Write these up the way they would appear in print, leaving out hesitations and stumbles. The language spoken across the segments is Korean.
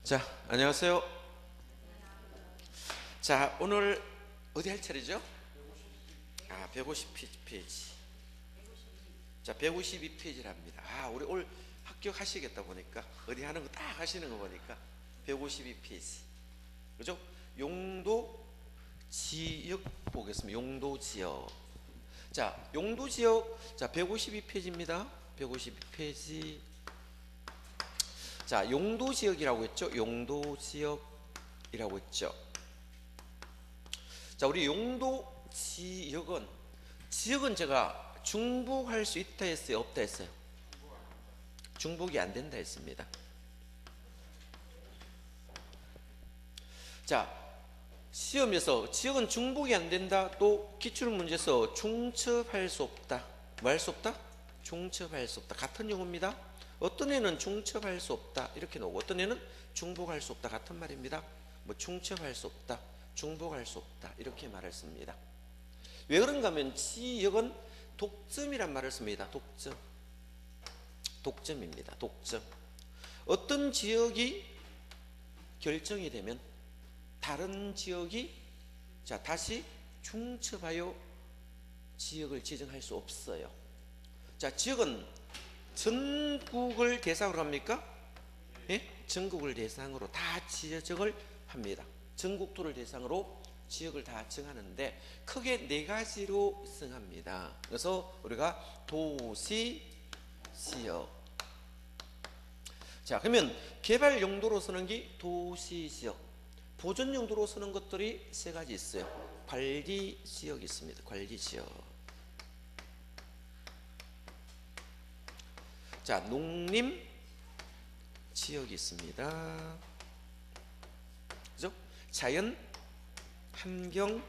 자, 안녕하세요. 자, 오늘 어디 할 차례죠? 150페이지. 자, 152페이지랍니다. 우리 올 합격하시겠다 보니까 어디 하는 거 딱 하시는 거 보니까 152페이지. 그죠? 용도 지역 보겠습니다. 용도 지역. 자, 용도 지역. 자, 152페이지입니다. 152페이지. 자, 용도 지역이라고 했죠? 용도 지역이라고 했죠? 자, 우리 용도 지역은 제가 중복할 수 있다 했어요? 없다 했어요? 중복이 안 된다 했습니다. 자, 시험에서 지역은 중복이 안 된다, 또 기출문제에서 중첩할 수 없다. 뭐 할 수 없다? 중첩할 수 없다. 같은 용어입니다. 어떤 애는 중첩할 수 없다 이렇게 나오고, 어떤 애는 중복할 수 없다, 같은 말입니다. 뭐 중첩할 수 없다, 중복할 수 없다 이렇게 말을 씁니다. 왜 그런가 하면 지역은 독점이란 말을 씁니다. 독점입니다. 독점. 어떤 지역이 결정이 되면 다른 지역이 다시 중첩하여 지역을 지정할 수 없어요. 자, 지역은 전국을 대상으로 합니까? 예? 전국을 대상으로 다 지적을 합니다. 전국토를 대상으로 지역을 다 정하는데 크게 네 가지로 정합니다. 그래서 우리가 도시, 지역. 자, 그러면 개발 용도로 쓰는 게 도시, 지역. 보존 용도로 쓰는 것들이 세 가지 있어요. 관리 지역이 있습니다. 관리 지역. 자, 농림 지역이 있습니다. 그죠? 자연 환경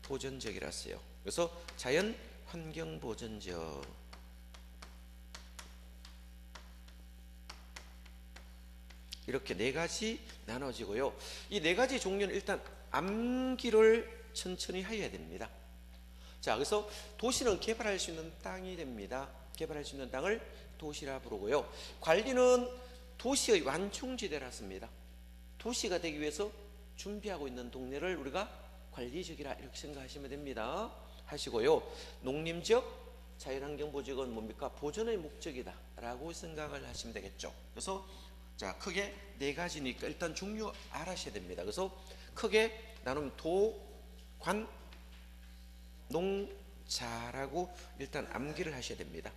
보전 지역이라 써요. 그래서 자연 환경 보전 지역. 이렇게 네 가지 나눠지고요. 이 네 가지 종류는 일단 암기를 천천히 해야 됩니다. 자, 그래서 도시는 개발할 수 있는 땅이 됩니다. 개발할 수 있는 땅을 도시라 부르고요. 관리는 도시의 완충지대라 씁니다. 도시가 되기 위해서 준비하고 있는 동네를 우리가 관리지역이라 이렇게 생각하시면 됩니다. 하시고요. 농림지역, 자연환경보지역은 뭡니까? 보존의 목적이다 라고 생각을 하시면 되겠죠. 그래서 자, 크게 네 가지니까 일단 종류 알아셔야 됩니다. 그래서 크게 나누면 도, 관, 농, 자라고 일단 암기를 하셔야 됩니다.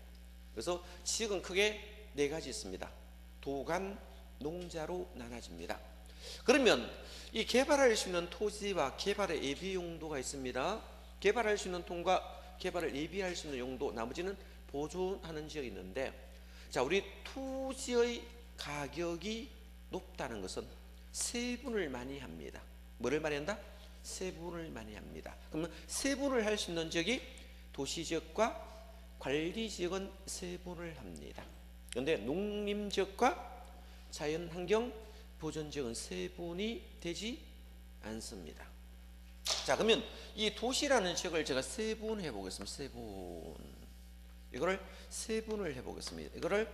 그래서 지역은 크게 네 가지 있습니다. 도간, 농자로 나눠집니다. 그러면 이 개발할 수 있는 토지와 개발의 예비 용도가 있습니다. 개발할 수 있는 통과 개발을 예비할 수 있는 용도, 나머지는 보존하는 지역이 있는데, 자, 우리 토지의 가격이 높다는 것은 세분을 많이 합니다. 뭐를 많이 한다? 세분을 많이 합니다. 그러면 세분을 할 수 있는 지역이 도시지역과 관리지역은 세분을 합니다. 그런데 농림지역과 자연환경 보존지역은 세분이 되지 않습니다. 자, 그러면 이 도시라는 지역을 제가 세분해 보겠습니다. 세분. 이거를 세분을 해 보겠습니다. 이거를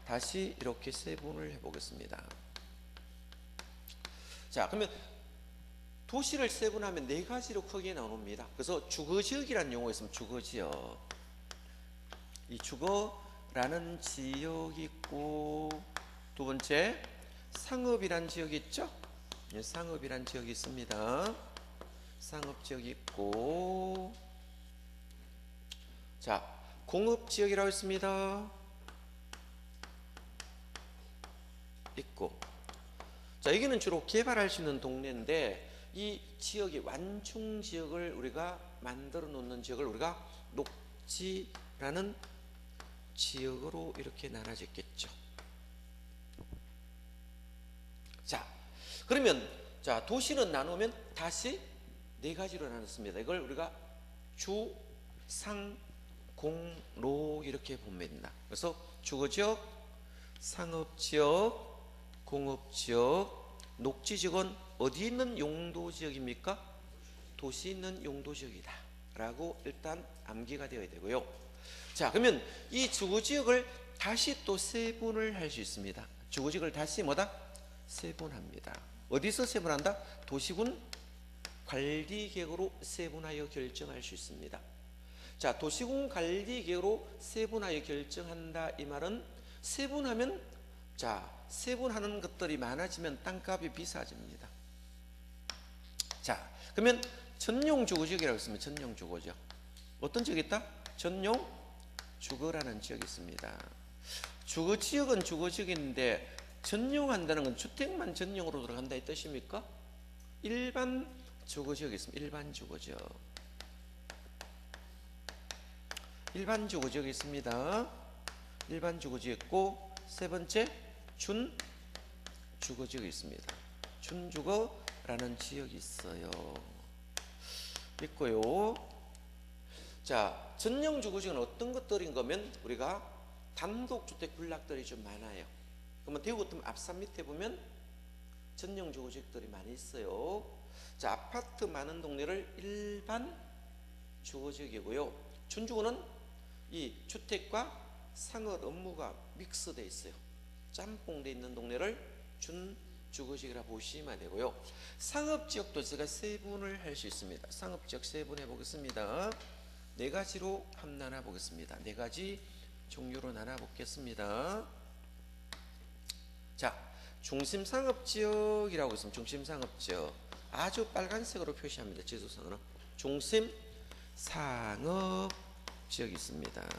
다시 이렇게 세분을 해 보겠습니다. 자, 그러면 도시를 세분하면 네 가지로 크게 나눕니다. 그래서 주거지역이라는 용어가 있으면 주거지역. 이 주거라는 지역이 있고, 두 번째 상업이라는 지역이 있죠. 상업이라는 지역이 있습니다. 상업지역이 있고, 자, 공업지역이라고 있습니다. 있고, 자, 여기는 주로 개발할 수 있는 동네인데, 이 지역의 완충지역을 우리가 만들어 놓는 지역을 우리가 녹지라는 지역으로 이렇게 나눠졌겠죠. 자, 그러면 자, 도시는 나누면 다시 네 가지로 나눴습니다. 이걸 우리가 주, 상, 공, 로 이렇게 봅니다. 그래서 주거지역, 상업지역, 공업지역, 녹지지역은 어디 있는 용도지역입니까? 도시 있는 용도지역이다 라고 일단 암기가 되어야 되고요. 자, 그러면 이 주거지역을 다시 또 세분을 할 수 있습니다. 주거지역을 다시 뭐다? 세분합니다. 어디서 세분한다? 도시군 관리계획으로 세분하여 결정할 수 있습니다. 자, 도시군 관리계획으로 세분하여 결정한다. 이 말은 세분하면, 자, 세분하는 것들이 많아지면 땅값이 비싸집니다. 자, 그러면 전용 주거지역이라고 했으면 전용 주거지역. 어떤 지역이 있다? 전용 주거라는 지역이 있습니다. 주거지역은 주거지역인데 전용한다는 건 주택만 전용으로 들어간다 이 뜻입니까? 일반 주거지역이 있습니다. 일반 주거지역. 일반 주거지역이 있습니다. 일반 주거지역 있고, 세 번째 준 주거지역이 있습니다. 준주거라는 지역이 있어요. 있고요. 자, 전용 주거지역은 어떤 것들인 거면 우리가 단독주택 군락들이 좀 많아요. 그러면 대구 같은 앞산 밑에 보면 전용 주거지역들이 많이 있어요. 자, 아파트 많은 동네를 일반 주거지역이고요. 준주거는 이 주택과 상업 업무가 믹스되어 있어요. 짬뽕되어 있는 동네를 준주거지역이라 보시면 되고요. 상업지역도 제가 세분을 할 수 있습니다. 상업지역 세분해 보겠습니다. 네 가지로 한번 나눠 보겠습니다. 네 가지 종류로 나눠 보겠습니다. 자, 중심상업지역이라고 있습니다. 중심상업지역. 아주 빨간색으로 표시합니다. 지도상으로. 중심상업지역이 있습니다.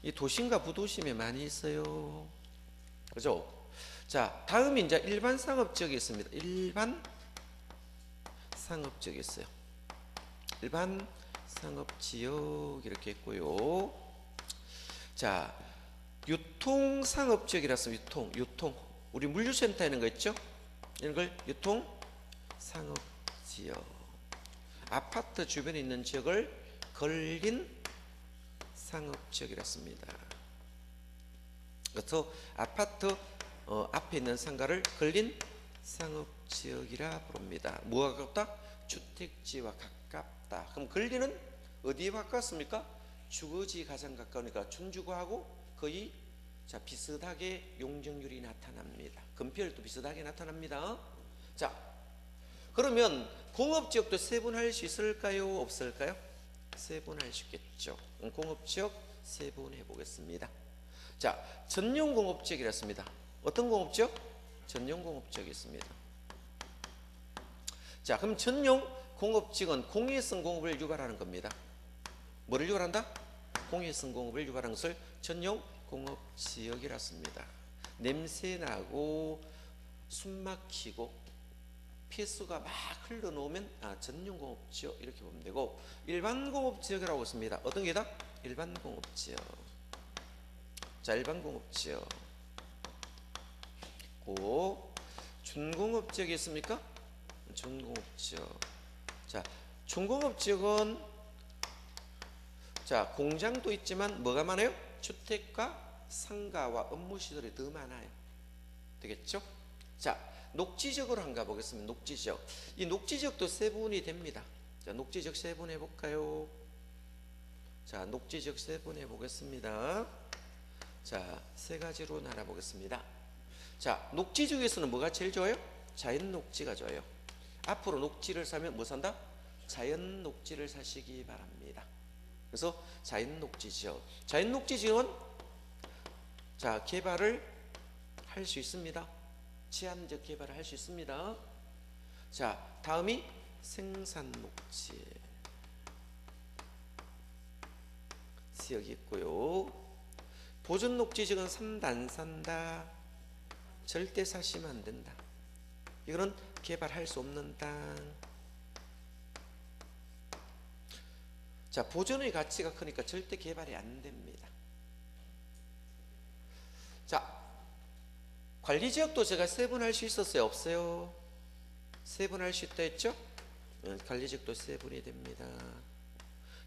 이 도심과 부도심에 많이 있어요. 그죠? 자, 다음이 이제 일반 상업지역이 있습니다. 일반 상업지역이 있어요. 일반 상업지역 이렇게 있고요. 자, 유통상업지역이라서 유통. 우리 물류센터에 있는 거 있죠? 이런 걸 유통상업지역. 아파트 주변에 있는 지역을 걸린 상업지역이라 씁니다. 그래서 아파트 앞에 있는 상가를 걸린 상업지역이라 부릅니다. 뭐가 가깝다? 주택지와 가깝다. 그럼 걸리는 어디에 가깝습니까? 주거지에 가장 가까우니까 준주거하고 거의 자 비슷하게 용적률이 나타납니다. 금피율도 비슷하게 나타납니다. 자, 그러면 공업지역도 세분할 수 있을까요? 없을까요? 세분할 수 있겠죠. 공업지역 세분해 보겠습니다. 자, 전용공업지역이랬습니다. 어떤 공업지역? 전용공업지역이 있습니다. 자, 그럼 전용공업지역은 공예성 공업을 유발하는 겁니다. 뭐를 유발한다? 공예성 공업을 유발하는 것을 전용공업지역이라 씁니다. 냄새나고 숨막히고 폐수가 막 흘러놓으면 전용공업지역 이렇게 보면 되고, 일반공업지역이라고 있습니다. 어떤 게다? 일반공업지역. 자, 일반공업지역 있고, 준공업지역이 있습니까? 준공업지역. 자, 준공업지역은 자 공장도 있지만 뭐가 많아요? 주택과 상가와 업무시설이 더 많아요. 되겠죠? 자, 녹지지역으로 한번 가보겠습니다. 녹지지역. 이 녹지지역도 세분이 됩니다. 자, 녹지지역 세분해 볼까요? 자, 녹지지역 세분해 보겠습니다. 자, 세 가지로 나눠 보겠습니다. 자, 녹지지역에서는 뭐가 제일 좋아요? 자연 녹지가 좋아요. 앞으로 녹지를 사면 뭐 산다? 자연 녹지를 사시기 바랍니다. 그래서 자연 녹지지역. 자연 녹지지역은 자, 개발을 할 수 있습니다. 제한적 개발을 할 수 있습니다. 자, 다음이 생산녹지 지역이 있고요. 보존녹지지역은 산다 안 산다? 절대 사시면 안 된다. 이거는 개발할 수 없는 땅. 자, 보존의 가치가 크니까 절대 개발이 안 됩니다. 자, 관리지역도 제가 세분할 수 있었어요? 없어요? 세분할 수 있다 했죠? 관리지역도 세분이 됩니다.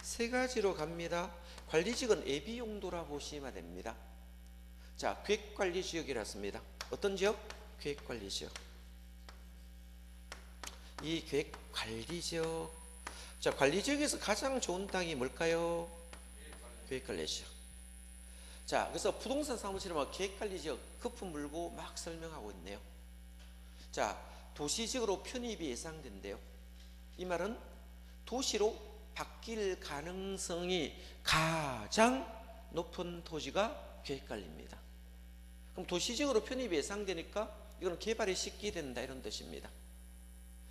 세 가지로 갑니다. 관리지역은 예비용도라 보시면 됩니다. 자, 계획관리지역이라 씁니다. 어떤 지역? 계획관리지역. 이 계획관리지역. 자, 관리지역에서 가장 좋은 땅이 뭘까요? 계획관리지역. 자, 그래서 부동산 사무실은 막 계획관리지역 거품 물고 막 설명하고 있네요. 자, 도시적으로 편입이 예상된대요. 이 말은 도시로 바뀔 가능성이 가장 높은 토지가 계획관리입니다. 그럼 도시적으로 편입이 예상되니까 이거는 개발이 쉽게 된다 이런 뜻입니다.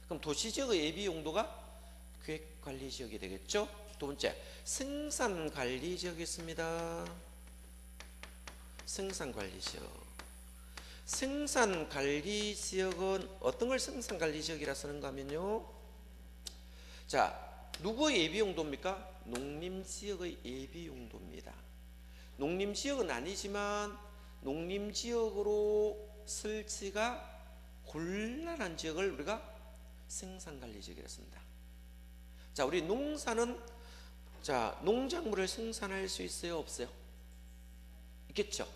그럼 도시지역의 예비 용도가 계획관리지역이 되겠죠. 두 번째, 생산관리지역이 있습니다. 생산관리지역. 생산관리지역은 어떤 걸 생산관리지역이라 쓰는가 하면요, 자, 누구의 예비용도입니까? 농림지역의 예비용도입니다. 농림지역은 아니지만 농림지역으로 설치가 곤란한 지역을 우리가 생산관리지역이라 씁니다. 자, 우리 농사는 자, 농작물을 생산할 수 있어요, 없어요? 있겠죠.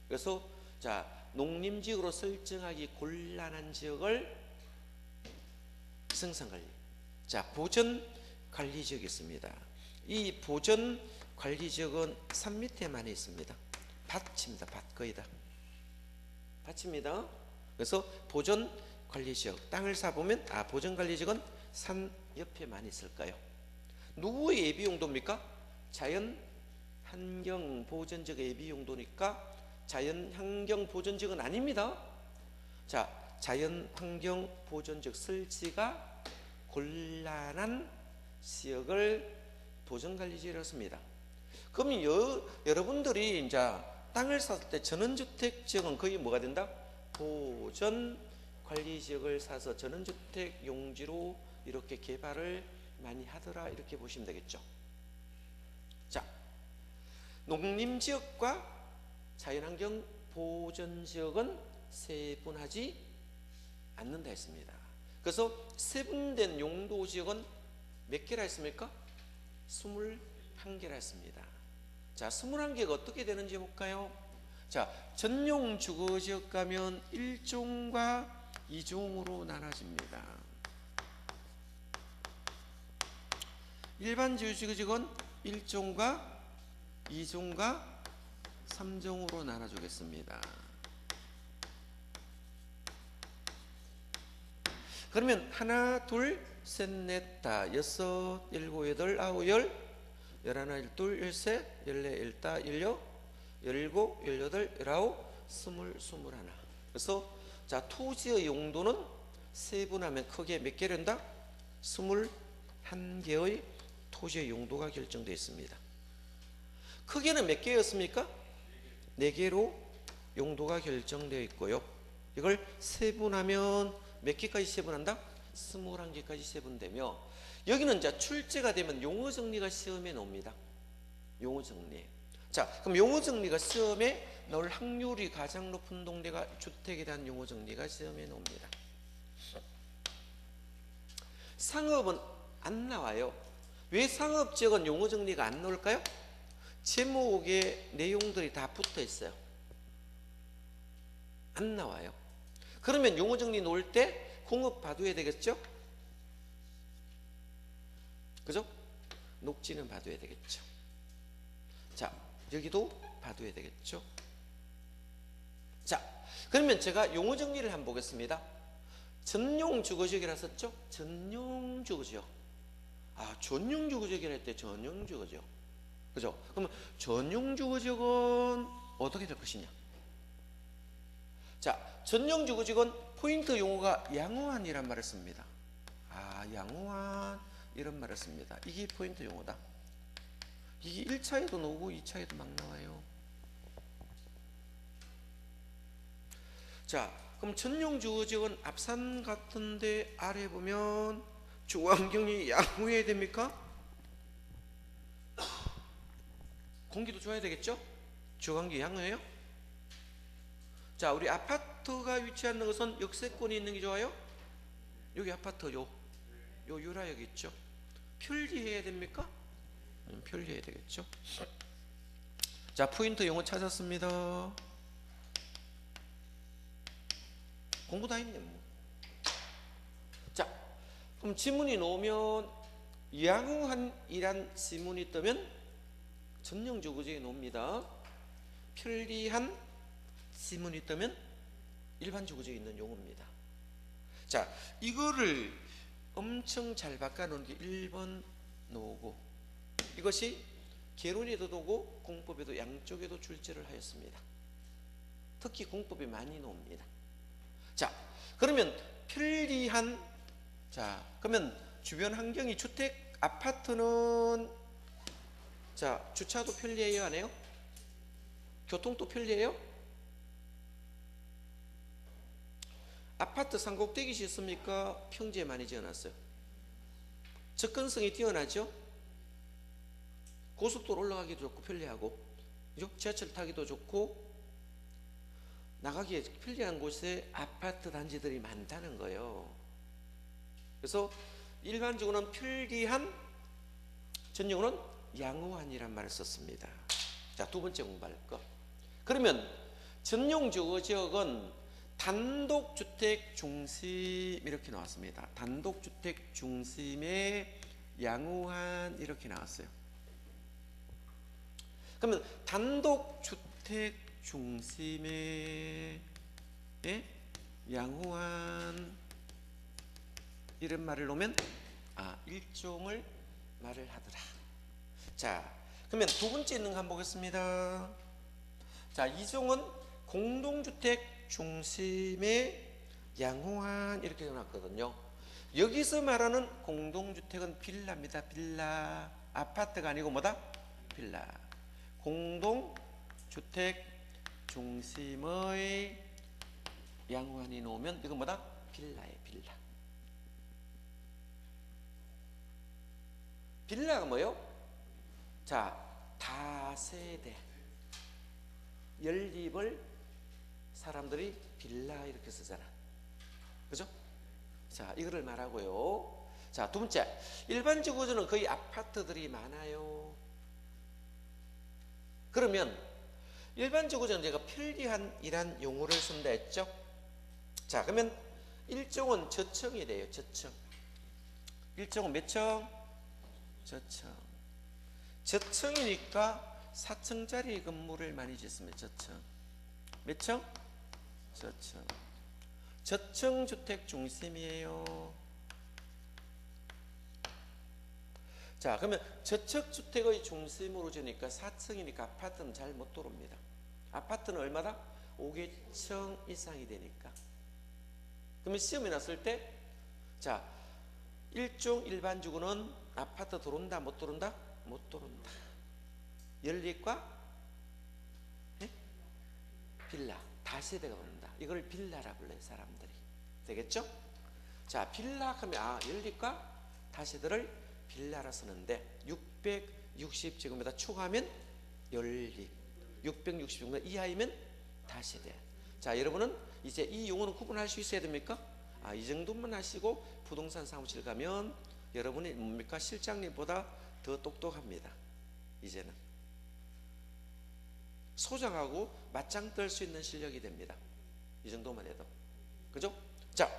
그래서 자, 농림지역으로 설정하기 곤란한 지역을 생산관리, 자, 보전관리지역이 있습니다. 이 보전관리지역은 산 밑에 많이 있습니다. 밭입니다. 밭 거의 다 밭입니다. 그래서 보전관리지역, 땅을 사보면 보전관리지역은 산 옆에 많이 있을까요? 누구의 예비용도입니까? 자연환경보전지역의 예비용도니까 자연환경보전지역은 아닙니다. 자, 자연환경보전지역 설치가 곤란한 지역을 보전관리지역이라고 씁니다. 그럼 여러분들이 이제 땅을 샀을 때 전원주택지역은 거의 뭐가 된다? 보전관리지역을 사서 전원주택 용지로 이렇게 개발을 많이 하더라 이렇게 보시면 되겠죠. 자, 농림지역과 자연환경 보전지역은 세분하지 않는다 했습니다. 그래서 세분된 용도지역은 몇 개라 했습니까? 21개라 했습니다. 자, 21개가 어떻게 되는지 볼까요? 자, 전용주거지역 가면 1종과 2종으로 나눠집니다. 일반 주거지역은 1종과 2종과 3종으로 나눠주겠습니다. 그러면 하나, 둘, 셋, 넷, 다, 여섯, 일곱, 여덟, 아홉, 열, 열하나, 열둘, 열셋, 열네, 열다, 열여, 열일곱, 열여덟, 열아홉, 스물, 스물하나. 그래서 자, 토지의 용도는 세분하면 크게 몇 개를 한다? 21개의 토지의 용도가 결정되어 있습니다. 크게는 몇 개였습니까? 4개로 용도가 결정되어 있고요. 이걸 세분하면 몇 개까지 세분한다? 21개까지 세분되며, 여기는 이제 출제가 되면 용어 정리가 시험에 나옵니다. 용어 정리. 자, 그럼 용어 정리가 시험에 나올 확률이 가장 높은 동네가 주택에 대한 용어 정리가 시험에 나옵니다. 상업은 안 나와요. 왜 상업지역은 용어 정리가 안 나올까요? 제목에 내용들이 다 붙어 있어요. 안 나와요. 그러면 용어 정리 놓을 때 공업 봐둬야 되겠죠? 그죠? 녹지는 봐둬야 되겠죠. 자, 여기도 봐둬야 되겠죠. 자, 그러면 제가 용어 정리를 한번 보겠습니다. 전용주거지역이라 썼죠? 전용주거지역. 전용주거지역이라 했대. 전용주거지역. 그죠? 그러면 전용주거지역은 어떻게 될 것이냐? 자, 전용주거지역은 포인트 용어가 양호한이란 말을 씁니다. 양호한 이런 말을 씁니다. 이게 포인트 용어다. 이게 1차에도 나오고 2차에도 막 나와요. 자, 그럼 전용주거지역은 앞산 같은데 아래 보면 주거환경이 양호해야 됩니까? 공기도 좋아야 되겠죠? 주거환경이 양호해요? 자, 우리 아파트가 위치하는 것은 역세권이 있는 게 좋아요? 여기 아파트 요 유라역 있죠? 편리해야 됩니까? 편리해야 되겠죠? 자, 포인트 용어 찾았습니다. 공부 다 했네 뭐. 자, 그럼 지문이 나오면 양호한이란 지문이 뜨면 전용주거지역에 나옵니다. 편리한 지문이 뜨면 일반 주거지역에 있는 용어입니다. 자, 이거를 엄청 잘 바꿔놓은 게 1번 노고. 이것이 개론에도 도고 공법에도 양쪽에도 출제를 하였습니다. 특히 공법에 많이 나옵니다. 자, 그러면 편리한, 자, 그러면 주변 환경이 주택, 아파트는, 자, 주차도 편리해요, 안 해요? 교통도 편리해요? 아파트 산꼭대기 짓습니까? 평지에 많이 지어놨어요. 접근성이 뛰어나죠? 고속도로 올라가기도 좋고 편리하고, 그죠? 지하철 타기도 좋고, 나가기에 편리한 곳에 아파트 단지들이 많다는 거예요. 그래서 일반적으로는 편리한, 전용어는 양호한이란 말을 썼습니다. 자, 두 번째 공부할 거. 그러면 전용주거 지역은 단독주택 중심 이렇게 나왔습니다. 단독주택 중심의 양호한 이렇게 나왔어요. 그러면 단독주택 중심의 양호한 이런 말을 놓으면 일종을 말을 하더라. 자, 그러면 두 번째 있는 거 한번 보겠습니다. 자, 이종은 공동주택 중심의 양호한 이렇게 해놨거든요. 여기서 말하는 공동주택은 빌라입니다. 빌라. 아파트가 아니고 뭐다? 빌라. 공동주택 중심의 양호한이 놓으면 이건 뭐다? 빌라예요. 빌라. 빌라가 뭐예요? 자, 다세대 연립을 사람들이 빌라 이렇게 쓰잖아. 그죠? 자, 이거를 말하고요. 자, 두 번째, 일반적으로는 거의 아파트들이 많아요. 그러면 일반적으로는 제가 편리한이란 용어를 쓴다 했죠. 자, 그러면 일종은 저층이 돼요. 저층. 일종은 몇 층? 저층. 저층이니까 4층짜리 건물을 많이 짓습니다. 저층. 몇 층? 저층. 저층 주택 중심이에요. 자, 그러면 저층 주택의 중심으로 지니까 4층이니까 아파트는 잘 못 들어옵니다. 아파트는 얼마다? 5개층 이상이 되니까. 그러면 시험에 났을 때, 자, 일종 일반주거는 아파트 들어온다, 못 들어온다? 못 들어온다. 연립과 빌라, 다세대가 온다. 이걸 빌라라 불러요, 사람들이. 되겠죠? 자, 빌라 하면 연립과 다세대를 빌라라 쓰는데 660제곱미터 추가하면 연립, 660제곱미터 이하이면 다세대. 자, 여러분은 이제 이 용어는 구분할 수 있어야 됩니까? 이 정도만 하시고 부동산 사무실 가면 여러분이 뭡니까? 실장님보다 더 똑똑합니다. 이제는 소장하고 맞짱 뜰 수 있는 실력이 됩니다. 이 정도만 해도. 그죠? 자,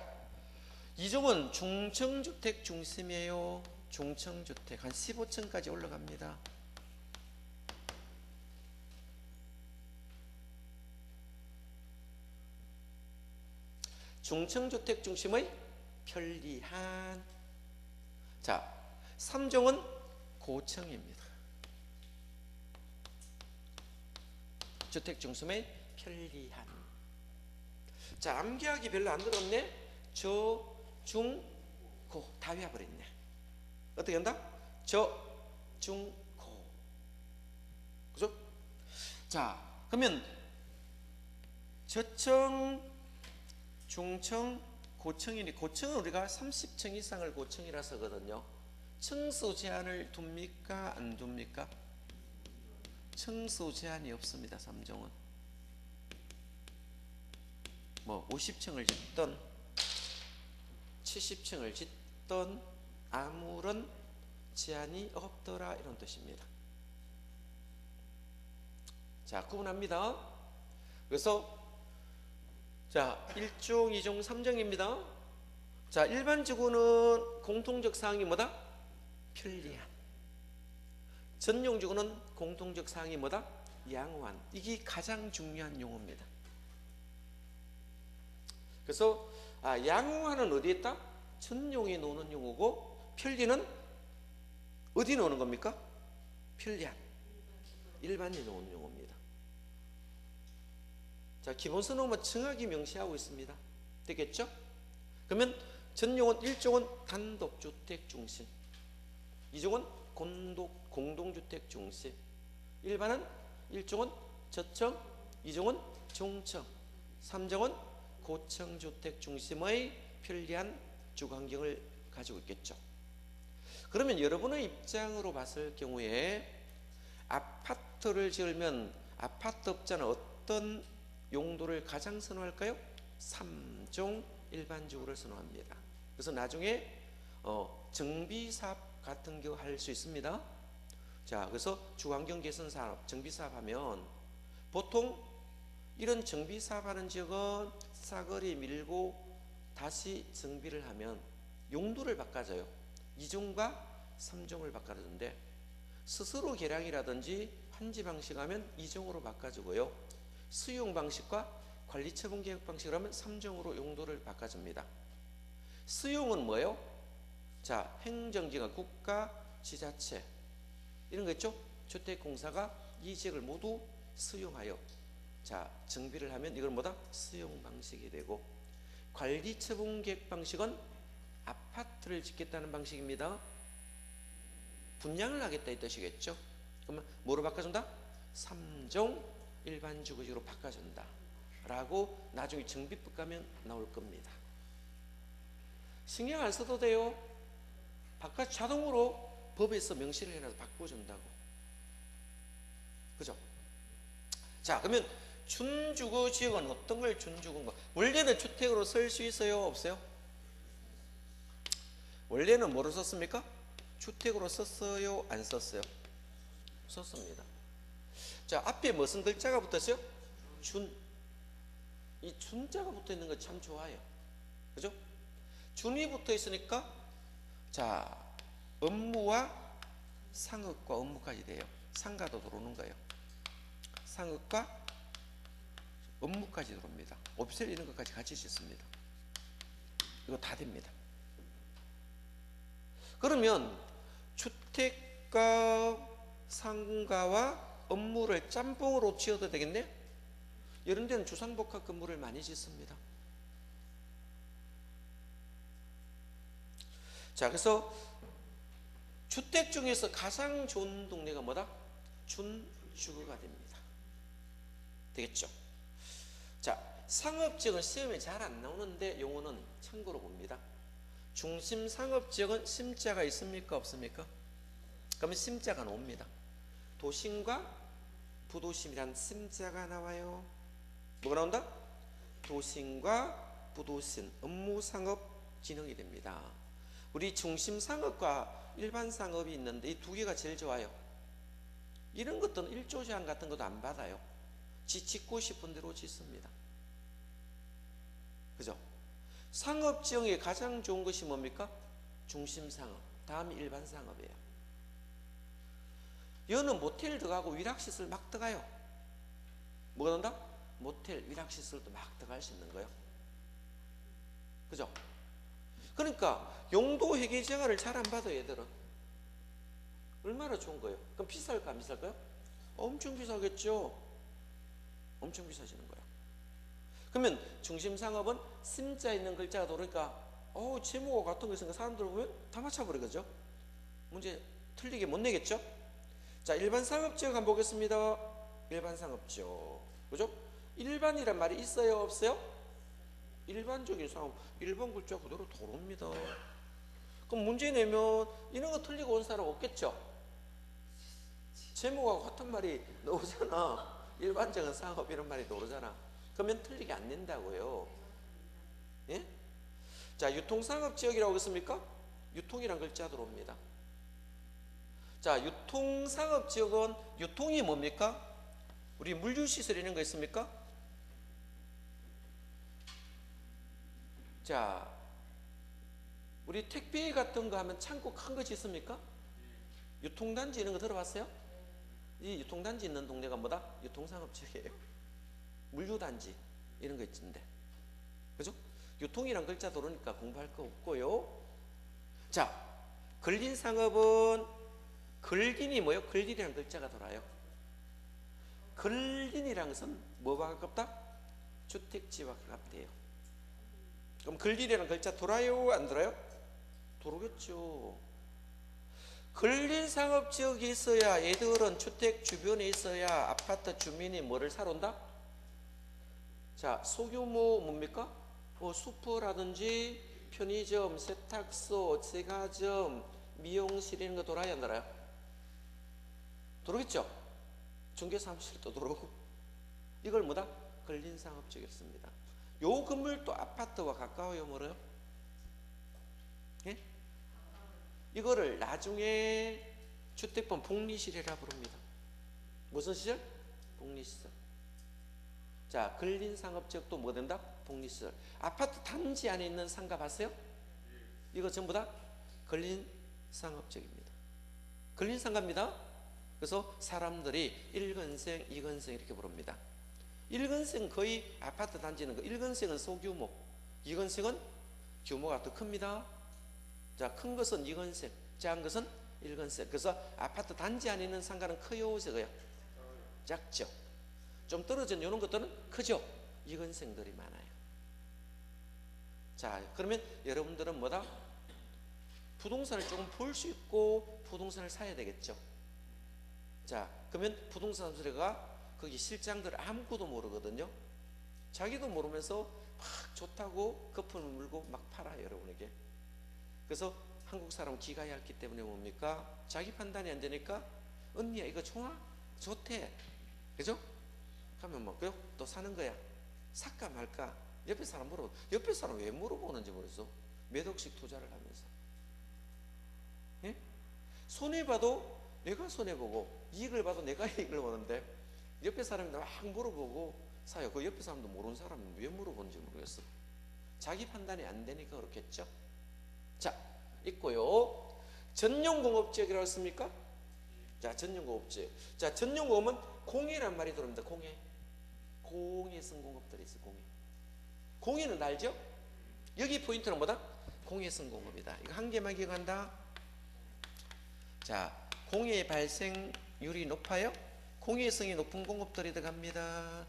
이종은 중층주택 중심이에요. 중층주택 한 15층까지 올라갑니다. 중층주택 중심의 편리한. 자, 3종은 고층입니다. 주택 중심의 편리한. 자, 암기하기 별로 안 들었네. 저, 중, 고 다 외워버렸네. 어떻게 한다? 저, 중, 고. 그죠? 자, 그러면 저층, 중층, 고층이니 고층은 우리가 30층 이상을 고층이라서 하거든요. 층수 제한을 둡니까? 안 둡니까? 층수 제한이 없습니다. 3종은 뭐 50층을 짓던 70층을 짓던 아무런 제한이 없더라 이런 뜻입니다. 자, 구분합니다. 그래서 자, 1종, 2종, 3종입니다. 자, 일반주거는 공통적 사항이 뭐다? 편리한. 전용주거는 공통적 사항이 뭐다? 양호한. 이게 가장 중요한 용어입니다. 그래서 양용화는 어디에 있다? 전용이 노는 용어고 편리는 어디 노는 겁니까? 편리한 일반이 노는 용어입니다. 자, 기본선언은 정확히 명시하고 있습니다. 되겠죠? 그러면 전용은 1종은 단독주택 중심, 2종은 공동주택 중심, 일반은 1종은 저층, 2종은 중층, 3종은 고층주택 중심의 편리한 주거환경을 가지고 있겠죠. 그러면 여러분의 입장으로 봤을 경우에 아파트를 지으면 아파트 업자는 어떤 용도를 가장 선호할까요? 3종 일반주거를 선호합니다. 그래서 나중에 정비사업 같은 경우 할 수 있습니다. 자, 그래서 주거환경 개선 사업, 정비사업 하면 보통 이런 정비사업 하는 지역은 싸그리 밀고 다시 정비를 하면 용도를 바꿔줘요. 2종과 3종을 바꿔주는데 스스로 개량이라든지 환지 방식 하면 2종으로 바꿔주고요. 수용 방식과 관리처분 계획 방식을 하면 3종으로 용도를 바꿔줍니다. 수용은 뭐예요? 자, 행정기관, 국가, 지자체 이런 거 있죠? 주택공사가 이 지역을 모두 수용하여 자, 정비를 하면 이걸 뭐다? 수용 방식이 되고, 관리처분 계획 방식은 아파트를 짓겠다는 방식입니다. 분양을 하겠다 이 뜻이겠죠? 그러면 뭐로 바꿔준다? 3종 일반주거지로 바꿔준다 라고 나중에 정비법 가면 나올 겁니다. 신경 안 써도 돼요. 바깥 자동으로 법에서 명시를 해놔서 바꿔준다고. 그죠? 자, 그러면 준주거 지역은 어떤 걸 준주거인가? 원래는 주택으로 쓸 수 있어요? 없어요? 원래는 뭐로 썼습니까? 주택으로 썼어요? 안 썼어요? 썼습니다. 자, 앞에 무슨 글자가 붙었어요? 준. 이 준자가 붙어 있는 거 참 좋아요. 그죠? 준이 붙어 있으니까 자, 업무와 상업과 업무까지 돼요. 상가도 들어오는 거예요. 상업과 업무까지 들어옵니다. 오피스텔 이런 것까지 같이 짓습니다. 이거 다 됩니다. 그러면 주택과 상가와 업무를 짬뽕으로 지어도 되겠네? 이런 데는 주상복합 건물을 많이 짓습니다. 자, 그래서 주택 중에서 가장 좋은 동네가 뭐다? 준주거가 됩니다. 되겠죠? 자, 상업지역은 시험에 잘 안 나오는데 용어는 참고로 봅니다. 중심 상업지역은 심자가 있습니까? 없습니까? 그러면 심자가 나옵니다. 도심과 부도심이란 심자가 나와요. 뭐가 나온다? 도심과 부도심, 업무 상업 진흥이 됩니다. 우리 중심 상업과 일반 상업이 있는데 이 두 개가 제일 좋아요. 이런 것들은 일조 제한 같은 것도 안 받아요. 짓고 싶은 대로 짓습니다. 그죠? 상업 지형에 가장 좋은 것이 뭡니까? 중심 상업, 다음이 일반 상업이에요. 여는 모텔 들어가고 위락시설 막 들어가요. 뭐가 나온다? 모텔, 위락시설도 막 들어갈 수 있는 거예요. 그죠? 그러니까 용도 회계 제한을 잘 안 받아요. 얘들은 얼마나 좋은 거예요. 그럼 비쌀까 안 비쌀까요? 엄청 비싸겠죠. 엄청 비싸지는 거예요. 그러면 중심상업은 심자 있는 글자가 들어오니까 제목과 같은 거 있으니까 사람들 보면 다 맞춰버리겠죠. 문제 틀리게 못 내겠죠. 자, 일반 상업지역 한번 보겠습니다. 일반 상업지역, 그죠? 일반이란 말이 있어요? 없어요? 일반적인 상업, 일반 글자 그대로 들어옵니다. 그럼 문제 내면 이런 거 틀리고 온 사람 없겠죠? 제목하고 같은 말이 나오잖아. 일반적인 상업 이런 말이 나오잖아. 그러면 틀리게 안 낸다고요. 예? 자, 유통상업지역이라고 했습니까? 유통이란 글자 들어옵니다. 자, 유통상업지역은 유통이 뭡니까? 우리 물류시설 이런 거 있습니까? 자, 우리 택배 같은 거 하면 창고 큰 거 짓습니까? 유통단지 이런 거 들어봤어요? 이 유통단지 있는 동네가 뭐다? 유통상업지역이에요. 물류단지 이런 거 있는데, 그죠? 유통이란 글자 들어오니까 공부할 거 없고요. 자, 근린상업은 근린이 뭐예요? 근린이라는 글자가 돌아요. 근린이라는 것은 뭐와 가깝다? 주택지와 가깝대요. 그럼 근린이라는 글자 돌아요? 안 돌아요? 돌겠죠. 근린상업지역이 있어야 얘들은 주택 주변에 있어야 아파트 주민이 뭐를 사러 온다? 자, 소규모 뭡니까? 슈퍼라든지 편의점, 세탁소, 제과점, 미용실 이런 거 돌아야 안 돌아요? 돌겠죠? 중개사무실도 돌고. 이걸 뭐다? 근린상업지역이었습니다. 요 건물도 아파트와 가까워요, 멀어요? 예? 이거를 나중에 주택법 복리시설이라 부릅니다. 무슨 시설? 복리시설. 자, 근린상업지역도 뭐 된다? 복리시설. 아파트 단지 안에 있는 상가 봤어요? 이거 전부 다 근린상업지역입니다. 근린상가입니다. 그래서 사람들이 1건생, 2건생 이렇게 부릅니다. 1건생 거의 아파트 단지는 1건생은 소규모, 2건생은 규모가 더 큽니다. 자, 큰 것은 2건생, 작은 것은 1건생. 그래서 아파트 단지 안에 있는 상가는 커요, 적어요? 작죠. 좀 떨어진 이런 것들은 크죠. 2건생들이 많아요. 자, 그러면 여러분들은 뭐다? 부동산을 조금 볼 수 있고 부동산을 사야 되겠죠. 자, 그러면 부동산 수리가 거기 실장들 아무것도 모르거든요. 자기도 모르면서 막 좋다고 거품을 물고 막 팔아요, 여러분에게. 그래서 한국 사람 기가 얇기 때문에 뭡니까? 자기 판단이 안 되니까 언니야 이거 좋아? 좋대. 그죠? 하면 뭐 그요? 또 사는 거야. 살까 말까? 옆에 사람 옆에 사람 왜 물어보는지 모르겠어. 몇 억씩 투자를 하면서. 예? 손해봐도 내가 손해보고 이익을 봐도 내가 이익을 보는데 옆에 사람이 막 물어보고 사요. 그 옆에 사람도 모르는 사람은 왜 물어보는지 모르겠어. 자기 판단이 안 되니까 그렇겠죠. 자, 있고요. 전용공업지역이라고 했습니까? 자, 전용공업지역. 자, 전용공업은 공예란 말이 들어옵니다. 공예. 공예성 공업들이 있어요. 공예. 공예는 알죠? 여기 포인트는 뭐다? 공예성 공업이다. 이거 한 개만 기억한다. 자, 공예 발생률이 높아요? 공예성이 높은 공업들이 들어갑니다.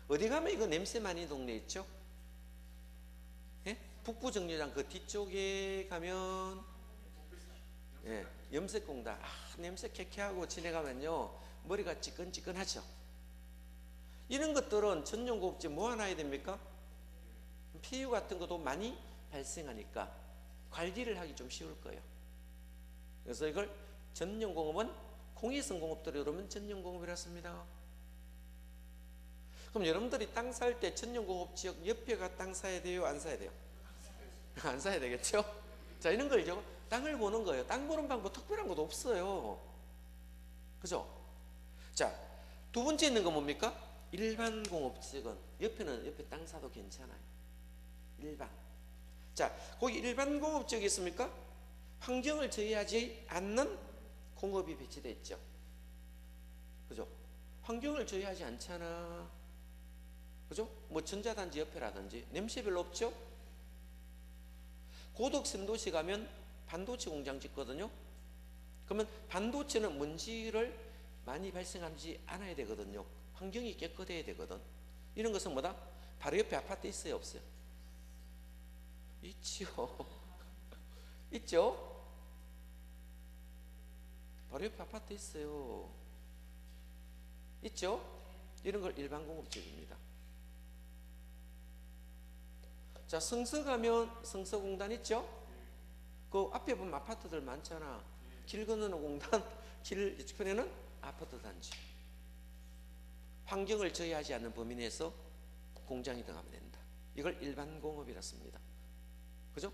어디 가면 이거 냄새 많이 동네 있죠? 예? 북부정류장 그 뒤쪽에 가면 예, 염색공단. 냄새 쾌쾌하고 지나가면요 머리가 찌끈찌끈하죠. 이런 것들은 전용공업지 뭐 하나 해야 됩니까? 폐유 같은 것도 많이 발생하니까 관리를 하기 좀 쉬울 거예요. 그래서 이걸 전용공업은 공예성 공업들이 그러면 전용공업이라 씁니다. 그럼 여러분들이 땅 살 때 전용공업지역 옆에가 땅 사야 돼요? 안 사야 돼요? 안 사야 되겠죠? 자, 이런 거죠. 땅을 보는 거예요. 땅 보는 방법 특별한 것도 없어요. 그죠? 자, 두 번째 있는 건 뭡니까? 일반 공업지역은 옆에 땅 사도 괜찮아요. 일반. 자, 거기 일반 공업지역이 있습니까? 환경을 저해하지 않는 공업이 배치되어 있죠. 그죠? 환경을 저해하지 않잖아. 그죠? 뭐 전자단지 옆에라든지 냄새 별로 없죠? 고덕신도시 가면 반도체 공장 짓거든요. 그러면 반도체는 먼지를 많이 발생하지 않아야 되거든요. 환경이 깨끗해야 되거든. 이런 것은 뭐다? 바로 옆에 아파트 있어요, 없어요? 있죠. 있죠? 바로 옆에 아파트 있어요. 있죠? 이런 걸 일반 공업지역입니다. 자, 성서 가면 성서공단 있죠? 그 앞에 보면 아파트들 많잖아. 길 건너는 공단, 길 편에는 아파트 단지. 환경을 저해하지 않는 범위 내에서 공장이 들어가면 된다. 이걸 일반 공업이라 씁니다. 그죠?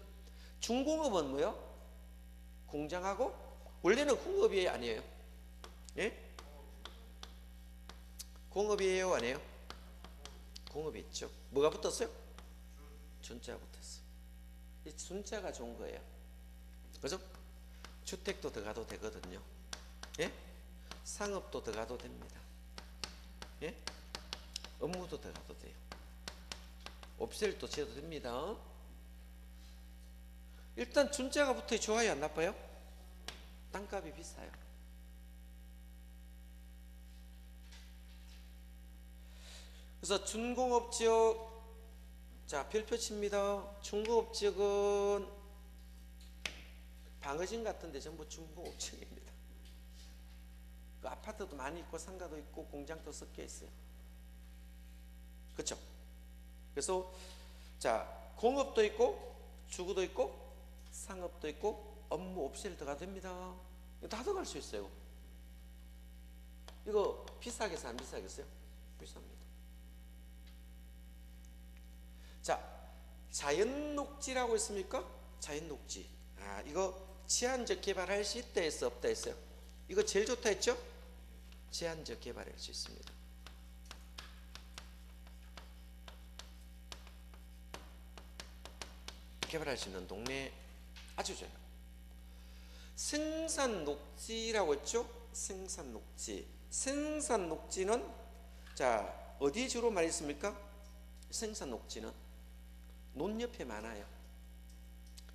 중공업은 뭐요? 공장하고 원래는 공업이 아니에요. 예? 공업이에요, 아니에요? 공업이 있죠. 뭐가 붙었어요? 준자가 붙었어. 이 준자가 좋은 거예요. 그죠? 주택도 들어가도 되거든요. 예? 상업도 들어가도 됩니다. 예? 업무도 들어가도 돼요. 옵셀도 지어도 됩니다. 일단 준자가 붙어 좋아요, 안 나빠요? 땅값이 비싸요. 그래서 준공업지역, 자 별표 칩니다. 준공업지역은 방어진 같은데 전부 준공업지역입니다. 그 아파트도 많이 있고 상가도 있고 공장도 섞여 있어요. 그렇죠? 그래서 자 공업도 있고 주거도 있고 상업도 있고 업무 옵셀드가 됩니다. 이거 다 들어갈 수 있어요. 이거 비싸겠어요? 안 비싸겠어요? 비쌉니다. 자, 자연녹지라고 했습니까? 자연녹지. 아, 이거 제한적 개발할 수 있다 했어? 없다 했어요? 이거 제일 좋다 했죠? 제한적 개발할 수 있습니다. 개발할 수 있는 동네 아주 좋아요. 생산녹지라고 했죠? 생산녹지. 생산녹지는 자 어디에 주로 많이 있습니까? 생산녹지는 논 옆에 많아요.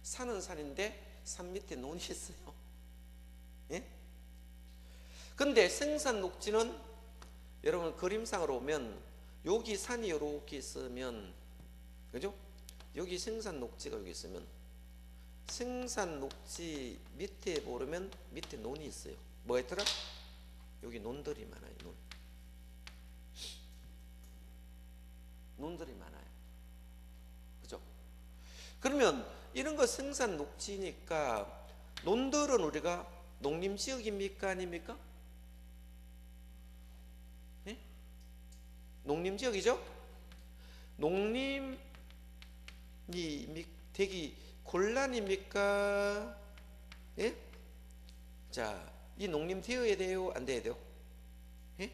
산은 산인데 산 밑에 논이 있어요. 예? 근데 생산녹지는 여러분 그림상으로 보면 여기 산이 이렇게 있으면 그죠? 여기 생산녹지가 여기 있으면 생산녹지 밑에 보면 밑에 논이 있어요. 뭐 했더라? 여기 논들이 많아요. 논들이 많아요. 그죠? 그러면 이런 거 생산녹지니까 논들은 우리가 농림지역입니까? 아닙니까? 네? 농림지역이죠? 농림이 되기 곤란입니까? 예? 자, 이 농림 되어야 돼요? 안 돼야 돼요? 예?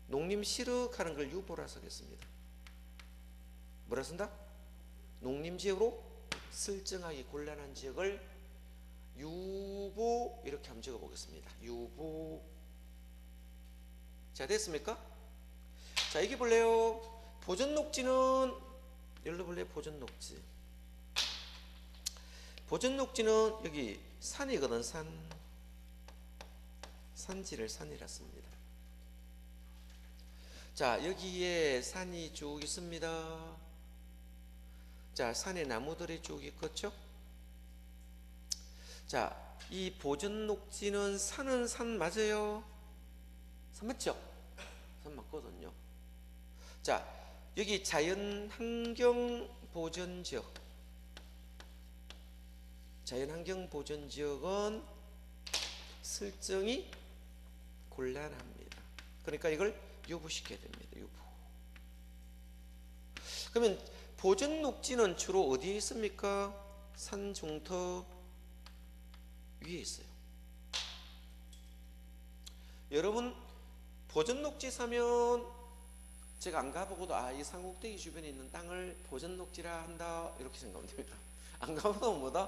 농림 실익하는 걸 유보라 쓰겠습니다. 뭐라 쓴다? 농림지역으로 설정하기 곤란한 지역을 유보 이렇게 한번 적어 보겠습니다. 유보. 자, 됐습니까? 자, 여기 볼래요? 보전녹지는 여기로 볼래요? 보전녹지. 보전녹지는 여기 산이거든. 산지를 산이라 씁니다. 자, 여기에 산이 쭉 있습니다. 자, 산에 나무들이 쭉 있겠죠? 자, 이 보전녹지는 산은 산 맞아요? 산 맞죠? 산 맞거든요. 자, 여기 자연환경보전지역. 자연환경보전지역은 설정이 곤란합니다. 그러니까 이걸 유보시켜야 됩니다. 유보. 그러면 보전녹지는 주로 어디에 있습니까? 산 중턱 위에 있어요. 여러분 보전녹지 사면 제가 안 가보고도 이 산꼭대기 주변에 있는 땅을 보전녹지라 한다 이렇게 생각하면 됩니다. 안 가보면 뭐다?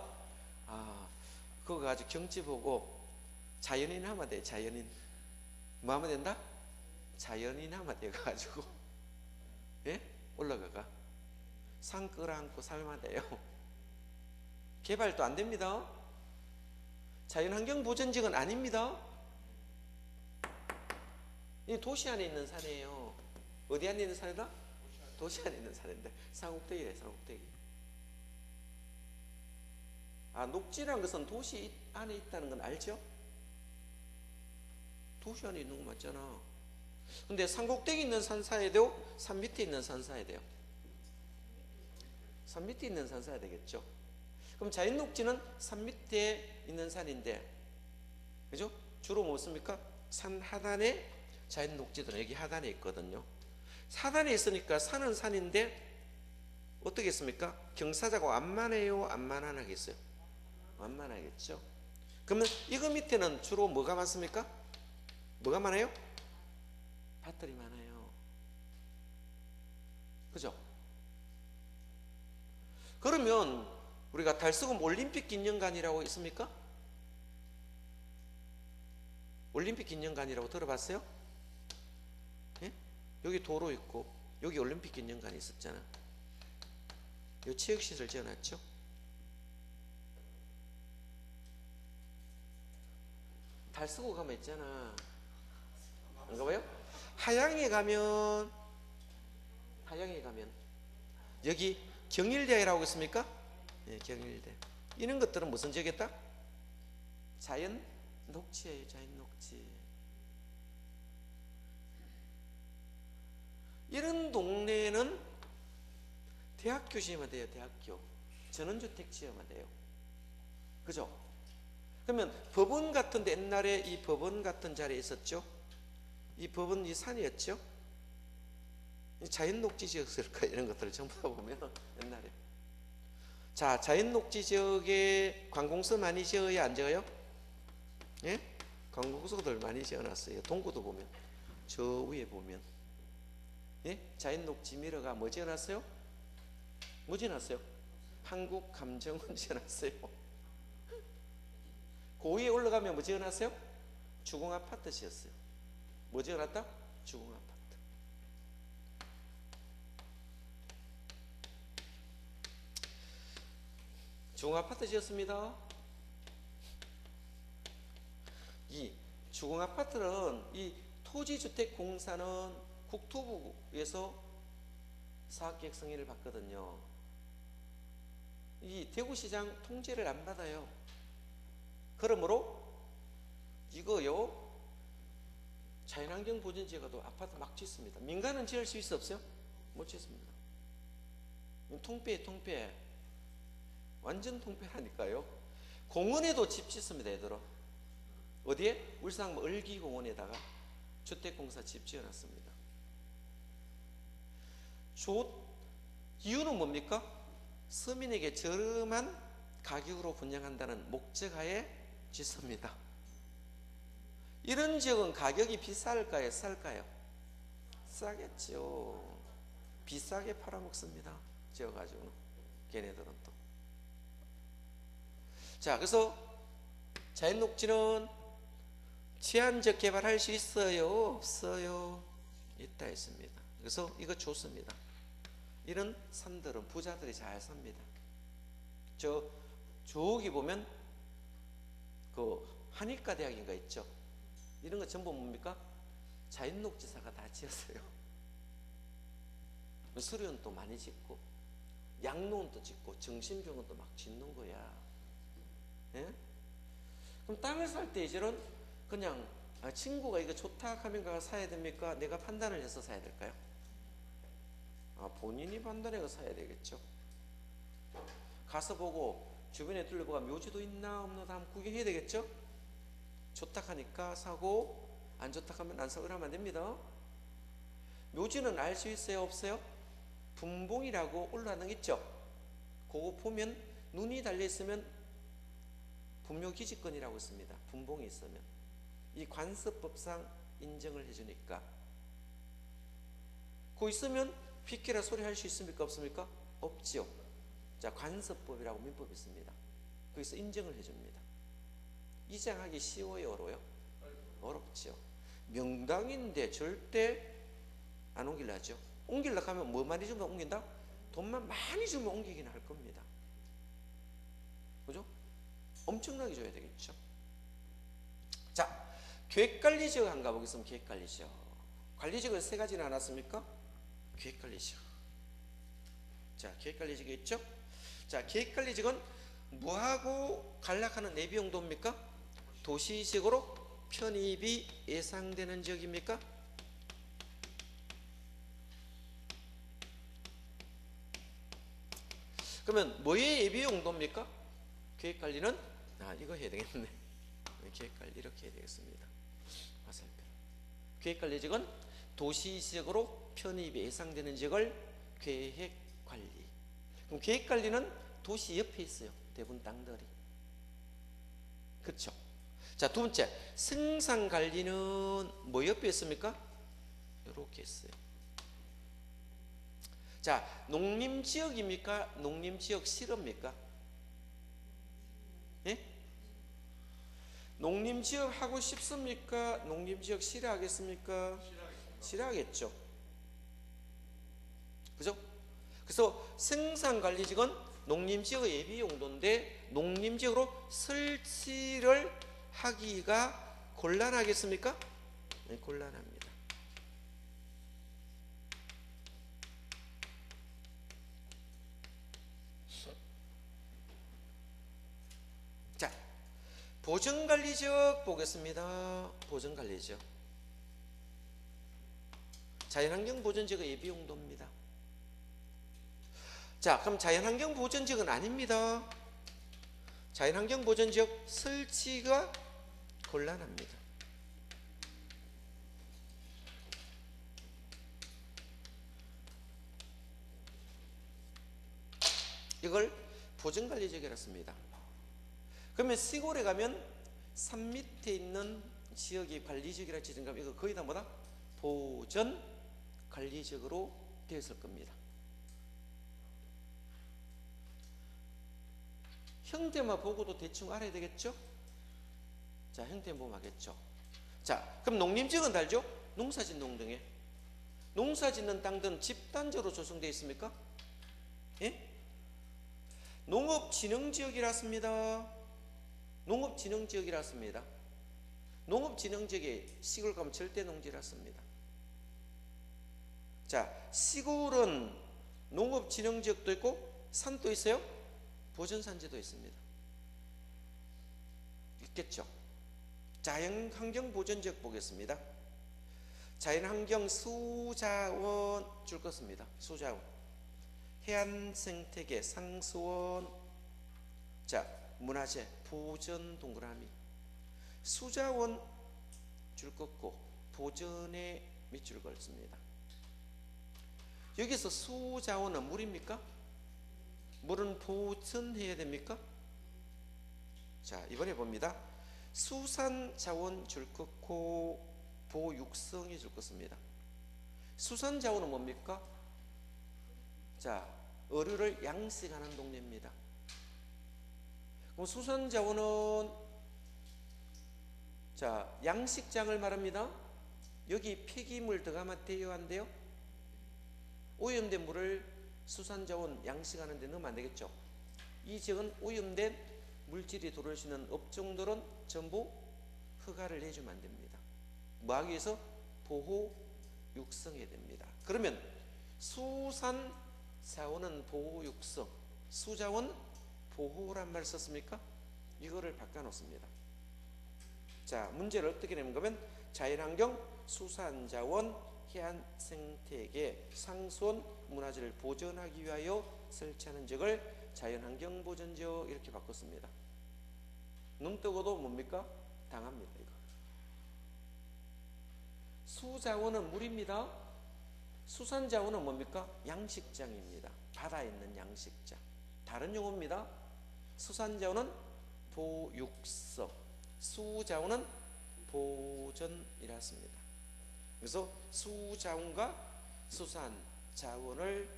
그거 가지고 경치 보고 자연인 하면 돼. 자연인 뭐 하면 된다? 자연인 하면 돼가지고 예? 올라가가 산 끌어안고 살면 돼요. 개발도 안 됩니다. 자연환경보전지역은 아닙니다. 이 도시 안에 있는 산이에요. 어디 안에 있는 산이다? 도시 안에 있는 산인데 산꼭대기래. 산꼭대기. 녹지라는 것은 도시 안에 있다는 건 알죠? 도시 안에 있는 거 맞잖아. 근데 산꼭대기 있는 산 사야 돼요? 산 밑에 있는 산 사야 돼요? 산 밑에 있는 산 사야 되겠죠? 그럼 자연녹지는 산 밑에 있는 산인데, 그죠? 주로 뭐 씁니까? 산 하단에 자연녹지들은 여기 하단에 있거든요. 하단에 있으니까 산은 산인데 어떻게 했습니까? 경사자가 완만해요? 안 만만하겠어요? 완만하겠죠? 그러면 이거 밑에는 주로 뭐가 많습니까? 뭐가 많아요? 밭들이 많아요. 그죠? 그러면 우리가 달서금 올림픽 기념관이라고 있습니까? 올림픽 기념관이라고 들어봤어요? 예? 여기 도로 있고 여기 올림픽 기념관이 있었잖아. 요 체육시설 지어놨죠. 달 쓰고 가면 있잖아. 안 가봐요? 하양에 가면 여기 경일대라고 있습니까? 네, 경일대. 이런 것들은 무슨 지역이었다? 자연 녹지예요. 자연 녹지. 이런 동네는 대학교 지으면 돼요. 대학교. 전원주택 지으면 돼요. 그죠? 그러면 법원 같은 데 옛날에 이 법원 같은 자리에 있었죠. 이 법원 이 산이었죠. 자연녹지 지역일까 이런 것들을 전부 다 보면 옛날에. 자, 자연녹지 지역에 관공서 많이 지어야 안 지어요? 예? 관공서들 많이 지어놨어요. 동구도 보면 저 위에 보면 예? 자연녹지 미러가 뭐 지어놨어요? 뭐 지어놨어요? 한국감정원 지어놨어요. 그 위에 올라가면 뭐 지어놨어요? 주공아파트 지었어요. 뭐 지어놨다? 주공아파트. 주공아파트 지었습니다. 이 주공아파트는 이 토지주택공사는 국토부에서 사업계획 승인을 받거든요. 이 대구시장 통제를 안 받아요. 그러므로 이거요 자연환경 보전지역도 아파트 막 짓습니다. 민간은 지을 수 있어 없어요? 못 짓습니다. 통폐 완전 통폐라니까요. 공원에도 집 짓습니다. 얘들아. 어디에? 울산 을기공원에다가 주택공사 집 지어놨습니다. 이유는 뭡니까? 서민에게 저렴한 가격으로 분양한다는 목적하에 짓습니다. 이런 지역은 가격이 비쌀까요? 쌀까요? 싸겠죠. 비싸게 팔아먹습니다. 지어가지고는. 걔네들은 또. 자, 그래서 자연녹지는 제한적 개발할 수 있어요? 없어요? 있다 했습니다. 그래서 이거 좋습니다. 이런 산들은 부자들이 잘 삽니다. 저기 보면 그 한의과 대학인가 있죠. 이런 거 전부 뭡니까? 자연녹지사가 다 지었어요. 수련도 많이 짓고 양로원도 짓고 정신병원도 막 짓는 거야. 예? 그럼 땅을 살 때 이제는 그냥 친구가 이거 좋다 하면 가서 사야 됩니까? 내가 판단을 해서 사야 될까요? 본인이 판단해서 사야 되겠죠. 가서 보고 주변에 둘러보고 묘지도 있나 없나 다 한번 구경해야 되겠죠. 좋다 하니까 사고 안 좋다 하면 안 사고 이러면 안 됩니다. 묘지는 알 수 있어요? 없어요? 분봉이라고 올라가는 게 있죠. 그거 보면 눈이 달려있으면 분묘기지권이라고 있습니다. 분봉이 있으면 이 관습법상 인정을 해주니까. 그거 있으면 비키라 소리 할 수 있습니까? 없습니까? 없지요. 자, 관습법이라고 민법이 있습니다. 거기서 인정을 해줍니다. 이장하기 쉬워요? 어려워요? 어렵죠. 명당인데 절대 안 옮길라 하죠. 옮길라 하면 뭐 많이 주면 옮긴다? 돈만 많이 주면 옮기긴 할 겁니다. 그죠? 엄청나게 줘야 되겠죠. 자, 계획관리지역 한번 가보겠습니다. 계획관리지역. 관리지역은 세 가지나 나눴습니까? 계획관리지역. 자, 계획관리지역이 있죠? 자, 계획관리지역은 뭐하고 간락하는 내비 용도입니까? 도시지역으로 편입이 예상되는 지역입니까? 그러면 뭐의 예비 용도입니까? 계획관리는 이거 해야 되겠네. 계획관리 이렇게 해야 되겠습니다. 화살표. 계획관리지역은 도시지역으로 편입이 예상되는 지역을 계획관리. 그럼 계획관리는 도시 옆에 있어요. 대부분 땅들이. 그렇죠. 자, 두 번째, 생산관리는 뭐 옆에 있습니까? 이렇게 있어요. 자, 농림지역입니까? 농림지역 실업입니까? 예? 농림지역 하고 싶습니까? 농림지역 싫어하겠습니까? 싫어하겠죠. 그죠? 그래서 생산관리직은 농림지역의 예비용도인데 농림지역으로 설치를 하기가 곤란하겠습니까? 네, 곤란합니다. 자, 보전관리지역 보겠습니다. 보전관리지역. 자연환경보전지역의 예비용도입니다. 자, 그럼 자연환경보전지역은 아닙니다. 자연환경보전지역 설치가 곤란합니다. 이걸 보전관리지역이라 씁니다. 그러면 시골에 가면 산 밑에 있는 지역이 관리지역이라 지정하면 이거 거의 다 뭐다? 보전관리지역으로 되어 있을 겁니다. 형태만 보고도 대충 알아야 되겠죠? 자, 형태 보면 하겠죠. 자, 그럼 농림지역은 달죠? 농사짓는 등에. 농사짓는 땅들은 집단적으로 조성되어 있습니까? 예? 농업진흥지역이라 씁니다. 농업진흥지역이라 씁니다. 농업진흥지역에 시골 가면 절대 농지라 씁니다. 자, 시골은 농업진흥지역도 있고 산도 있어요. 보전산지도 있습니다. 있겠죠. 자연환경보전지역 보겠습니다. 자연환경 수자원 줄 것입니다. 수자원. 해안생태계 상수원. 자, 문화재 보전 동그라미. 수자원 줄 것고 보전에 밑줄 걸습니다. 여기서 수자원은 물입니까? 물은 보전해야 됩니까? 자, 이번에 봅니다. 수산자원 줄 것고 보육성이 줄 것입니다. 수산자원은 뭡니까? 자, 어류를 양식하는 동네입니다. 그럼 수산자원은 자, 양식장을 말합니다. 여기 폐기물 들어가면 돼요, 안 돼요? 오염된 물을 수산자원 양식하는 데 넣으면 안 되겠죠. 이 지역은 오염된 물질이 들어올 수 있는 업종들은 전부 허가를 내주면 안 됩니다. 뭐 하기 위해서? 보호 육성해야 됩니다. 그러면 수산자원은 보호 육성, 수자원 보호란 말을 썼습니까? 이거를 바꿔놓습니다. 자, 문제를 어떻게 내는 거면 자연환경, 수산자원, 해안생태계, 상수원, 문화재를 보전하기 위하여 설치하는 지역을 자연환경보전지역 이렇게 바꿨습니다. 눈 뜨고도 뭡니까? 당합니다. 이거. 수자원은 물입니다. 수산자원은 뭡니까? 양식장입니다. 바다에 있는 양식장. 다른 용어입니다. 수산자원은 보육성, 수자원은 보전이라 씁니다. 그래서 수자원과 수산자원을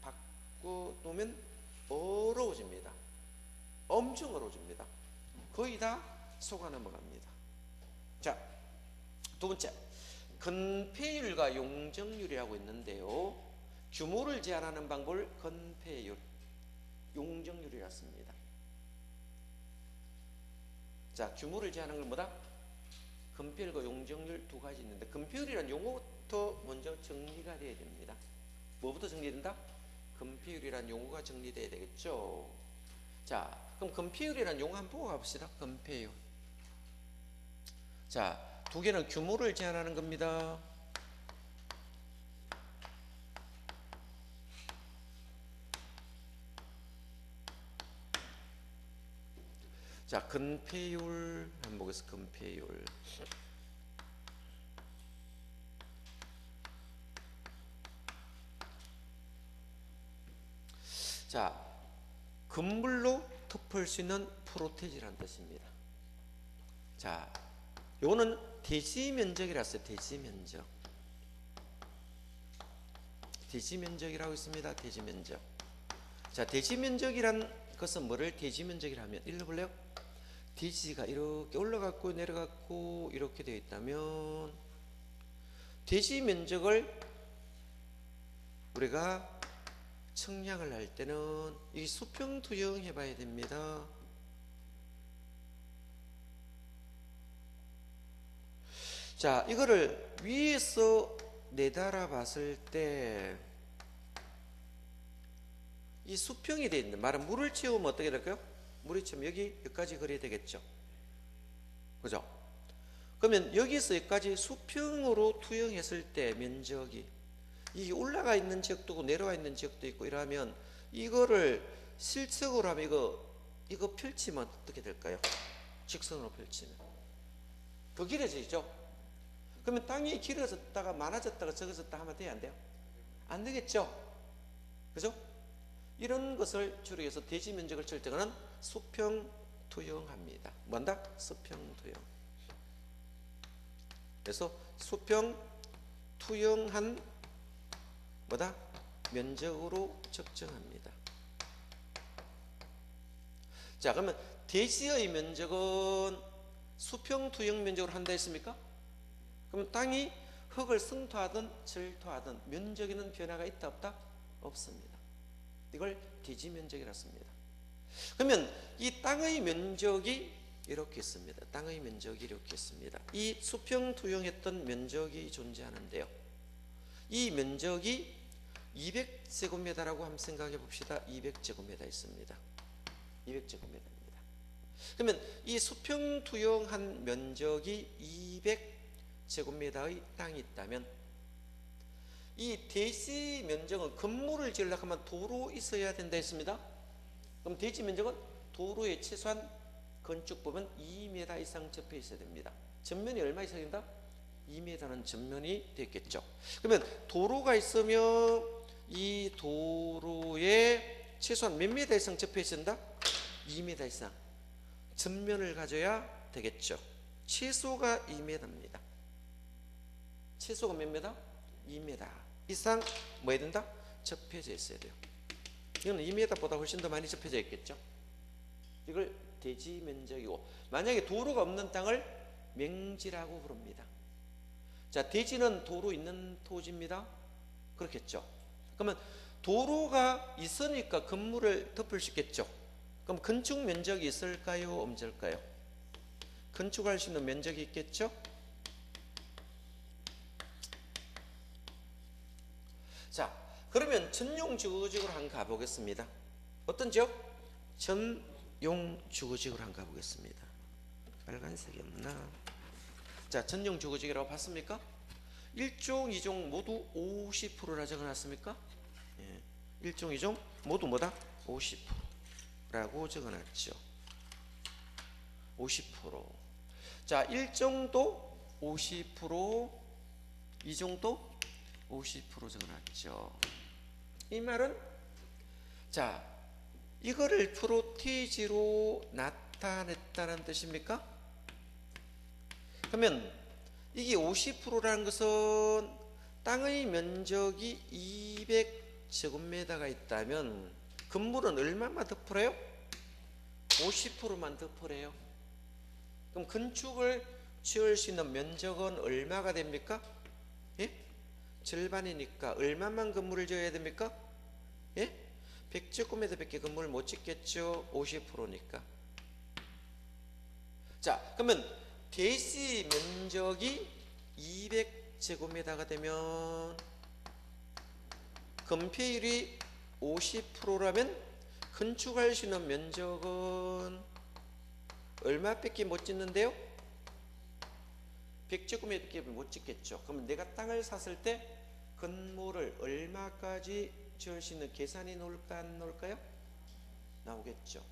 바꿔놓으면 어려워집니다. 엄청 어려워집니다. 거의 다 속아 넘어갑니다. 자, 두 번째, 건폐율과 용적률이라고 있는데요. 규모를 제한하는 방법을 건폐율, 용적률이라 씁니다. 자, 규모를 제한하는 건 뭐다? 건폐율과 용적률 두 가지 있는데 건폐율이라는 용어부터 먼저 정리가 되어야 됩니다. 뭐부터 정리된다? 건폐율이라는 용어가 정리돼야 되겠죠. 자, 그럼 건폐율이라는 용어 한번 보고 가봅시다. 건폐율. 자, 두 개는 규모를 제한하는 겁니다. 자, 건폐율 한번 보겠습니다. 건폐율. 자, 건물로 덮을 수 있는 프로테지라는 뜻입니다. 자, 요거는 대지 면적이라 써요. 대지 면적. 대지 면적이라고 있습니다. 대지 면적. 자, 대지 면적이란 것은 뭐를 대지 면적이라 하면 읽어볼래요? 대지가 이렇게 올라갔고 내려갔고 이렇게 되어 있다면 대지 면적을 우리가 청량을 할 때는 이 수평투영 해봐야 됩니다. 자, 이거를 위에서 내달아 봤을 때 이 수평이 되어 있는데, 말은 물을 채우면 어떻게 될까요? 물이 채우면 여기까지 그려야 되겠죠. 그죠? 그러면 여기서 여기까지 수평으로 투영했을 때 면적이, 이게 올라가 있는 지역도 내려와 있는 지역도 있고 이러면 이거를 실측으로 하면 이거 펼치면 어떻게 될까요? 직선으로 펼치면 더 길어지죠. 그러면 땅이 길어졌다가 많아졌다가 적어졌다 하면 돼요, 안 돼요? 안 되겠죠. 그죠? 이런 것을 주로 해서 대지 면적을 측정하는 수평 투영합니다. 뭐한다? 수평 투영. 그래서 수평 투영한 뭐다? 면적으로 측정합니다. 자, 그러면 대지의 면적은 수평 투영 면적으로 한다 했습니까? 그럼 땅이 흙을 승토하든 절토하든 면적에는 변화가 있다 없다? 없습니다. 이걸 대지 면적이라 씁니다. 그러면 이 땅의 면적이 이렇게 있습니다. 땅의 면적이 이렇게 있습니다. 이 수평 투영했던 면적이 존재하는데요. 이 면적이 200제곱미터라고 한번 생각해 봅시다. 200제곱미터 있습니다. 200제곱미터입니다. 그러면 이 수평 투영한 면적이 200제곱미터의 땅이 있다면 이 대지 면적은 건물을 지으려고 하면 도로 있어야 된다 했습니다. 그럼 대지 면적은 도로에 최소한 건축법은 2m 이상 접해 있어야 됩니다. 전면이 얼마 있어야 된다? 2m는 전면이 됐겠죠. 그러면 도로가 있으면 이 도로에 최소한 몇 m 이상 접해 있어야 된다? 2m 이상 전면을 가져야 되겠죠. 최소가 2m입니다. 최소가 몇 m? 2m 이상 뭐 해야 된다? 접혀져 있어야 돼요. 이거는 2m보다 훨씬 더 많이 접혀져 있겠죠. 이걸 대지 면적이고, 만약에 도로가 없는 땅을 맹지라고 부릅니다. 자, 대지는 도로 있는 토지입니다. 그렇겠죠. 그러면 도로가 있으니까 건물을 덮을 수 있겠죠. 그럼 건축 면적이 있을까요? 없을까요? 건축할 수 있는 면적이 있겠죠. 자, 그러면 전용 주거지구로 한번 가보겠습니다. 어떤 지역? 전용 주거지구로 한번 가보겠습니다. 빨간색이 없나? 자, 전용 주거지구라고 봤습니까? 1종, 2종 모두 50%라 적어놨습니까? 예. 1종, 2종 모두 뭐다? 50%라고 적어놨죠. 50%. 자, 1종도 50%, 2종도 50% 적어놨죠. 이 말은, 자, 이거를 프로테이지로 나타냈다는 뜻입니까? 그러면 이게 50%라는 것은 땅의 면적이 200제곱미터가 있다면 건물은 얼마만 덮으래요? 50%만 덮으래요. 그럼 건축을 지을 수 있는 면적은 얼마가 됩니까? 예? 절반이니까 얼마만 건물을 지어야 됩니까? 예? 100제곱미터밖에 건물을 못 짓겠죠. 50%니까. 자, 그러면 대지 면적이 200제곱미터가 되면 건폐율이 50%라면 건축할 수 있는 면적은 얼마밖에 못 짓는데요? 100제곱미터밖에 못 짓겠죠. 그러면 내가 땅을 샀을 때 건물을 얼마까지 지을 수 있는 계산이 나올까 안 나올까요? 나오겠죠.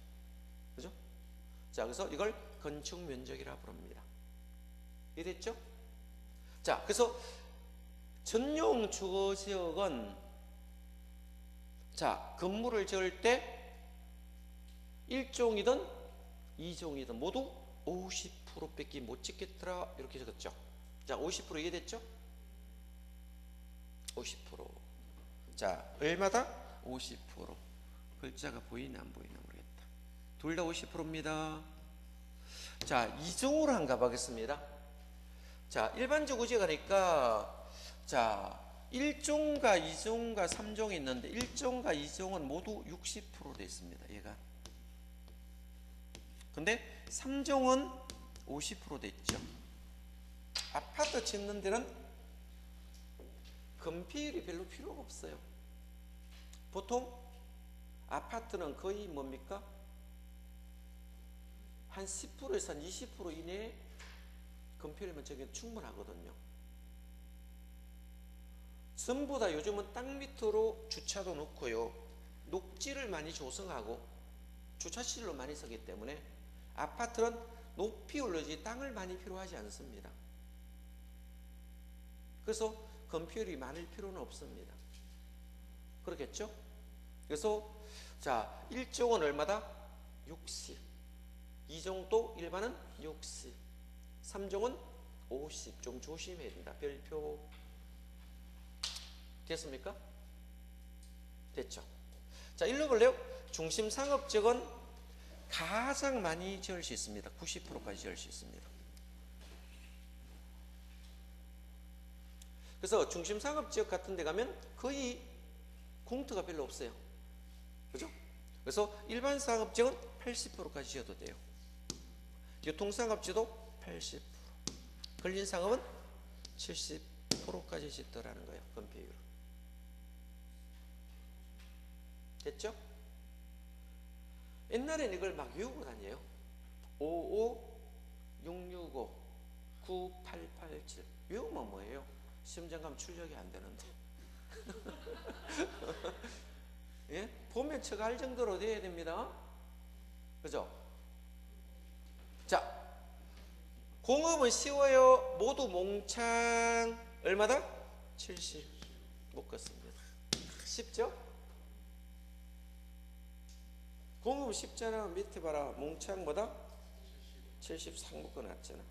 그죠? 자, 그래서 이걸 건축 면적이라 부릅니다. 이해됐죠? 자, 그래서 전용 주거 지역은, 자, 건물을 지을 때 1종이든 2종이든 모두 50%밖에 못 짓겠더라, 이렇게 적었죠. 자, 50% 이해됐죠? 50%. 자, 얼마다? 50%. 글자가 보이나 안 보이나 모르겠다. 둘 다 50%입니다. 자, 2종으로 한번 가보겠습니다. 자, 일반 주거지가 가니까, 자, 1종과 2종과 3종이 있는데 1종과 2종은 모두 60% 돼 있습니다. 얘가. 근데 3종은 50%돼 있죠. 아파트 짓는 데는 건폐율이 별로 필요가 없어요. 보통 아파트는 거의 뭡니까? 한 10%에서 한 20% 이내에 건폐율이면 저게 충분하거든요. 전부 다 요즘은 땅 밑으로 주차도 놓고요. 녹지를 많이 조성하고 주차실로 많이 서기 때문에 아파트는 높이 올려지 땅을 많이 필요하지 않습니다. 그래서 건폐율이 많을 필요는 없습니다. 그렇겠죠? 그래서 자 1종은 얼마다? 60. 2종도 일반은 60. 3종은 50. 좀 조심해야 된다. 별표 됐습니까? 됐죠? 자, 읽어볼래요? 중심상업지역은 가장 많이 지을 수 있습니다. 90%까지 지을 수 있습니다. 그래서 중심상업지역 같은 데 가면 거의 공터가 별로 없어요. 그죠? 그래서 일반 상업지역은 80%까지 지어도 돼요. 교통상업지도 80%. 근린상업은 70%까지 짓더라는 거예요. 건폐율. 됐죠? 옛날에는 이걸 막 외우고 다녀요. 55, 665, 9887. 외우면 뭐예요? 시험장 가면 출력이 안 되는데. 예? 보면 척 알 정도로 돼야 됩니다. 그죠? 자, 공업은 쉬워요. 모두 몽창 얼마다? 70. 묶었습니다. 쉽죠? 공업은 쉽잖아. 밑에 봐라. 몽창보다 73 묶어놨잖아.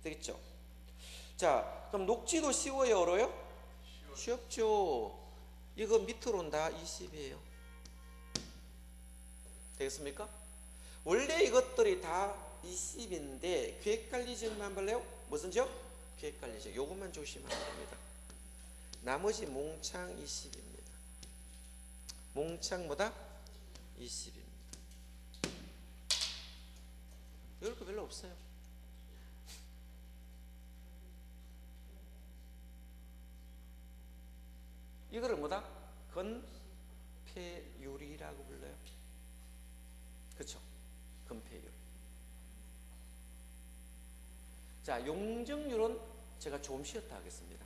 되겠죠? 자, 그럼 녹지도 쉬워요, 어려요? 쉽죠. 이거 밑으로 온다 20이에요. 되겠습니까? 원래 이것들이 다 20인데 계획관리지역만 볼래요? 무슨 지역? 계획관리지역. 요것만 조심하면 됩니다. 나머지 몽창 20입니다. 몽창보다 20입니다. 이럴 거 별로 없어요. 이거를 뭐다? 건폐율이라고 불러요. 그렇죠? 건폐율. 자, 용적률은 제가 좀 쉬었다 하겠습니다.